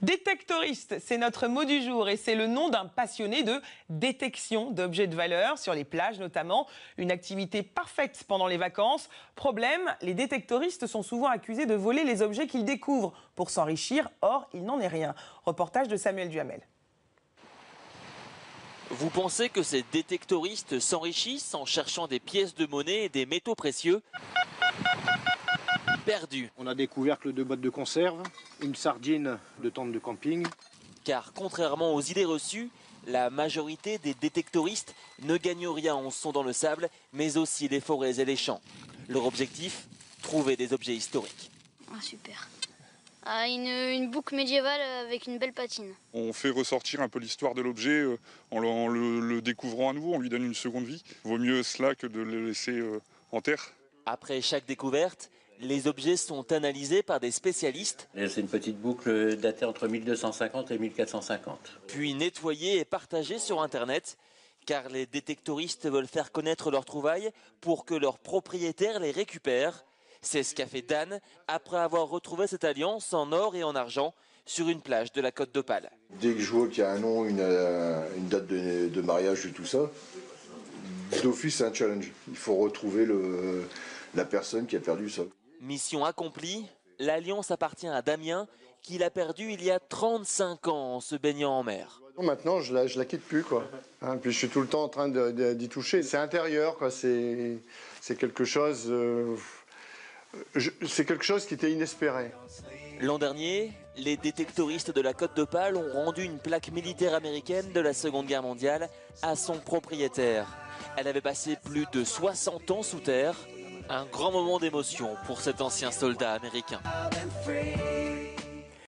Détectoriste, c'est notre mot du jour et c'est le nom d'un passionné de détection d'objets de valeur, sur les plages notamment. Une activité parfaite pendant les vacances. Problème, les détectoristes sont souvent accusés de voler les objets qu'ils découvrent pour s'enrichir. Or, il n'en est rien. Reportage de Samuel Duhamel. Vous pensez que ces détectoristes s'enrichissent en cherchant des pièces de monnaie et des métaux précieux? Perdu. On a découvert que 2 boîtes de conserve, une sardine de tente de camping. Car contrairement aux idées reçues, la majorité des détectoristes ne gagnent rien en sondant le sable, mais aussi les forêts et les champs. Leur objectif, trouver des objets historiques. Ah, super. Ah, une boucle médiévale avec une belle patine. On fait ressortir un peu l'histoire de l'objet en le découvrant à nouveau, on lui donne une seconde vie. Vaut mieux cela que de le laisser en terre. Après chaque découverte, les objets sont analysés par des spécialistes. C'est une petite boucle datée entre 1250 et 1450. Puis nettoyés et partagés sur Internet, car les détectoristes veulent faire connaître leurs trouvailles pour que leurs propriétaires les récupèrent. C'est ce qu'a fait Dan après avoir retrouvé cette alliance en or et en argent sur une plage de la Côte d'Opale. Dès que je vois qu'il y a un nom, une date de mariage et tout ça, d'office c'est un challenge. Il faut retrouver la personne qui a perdu ça. Mission accomplie, l'alliance appartient à Damien, qui l'a perdu il y a 35 ans en se baignant en mer. Maintenant, je la quitte plus, quoi. Puis je suis tout le temps en train d'y toucher. C'est intérieur, quoi. C'est quelque chose. C'est quelque chose qui était inespéré. L'an dernier, les détectoristes de la Côte d'Opale ont rendu une plaque militaire américaine de la Seconde Guerre mondiale à son propriétaire. Elle avait passé plus de 60 ans sous terre. Un grand moment d'émotion pour cet ancien soldat américain.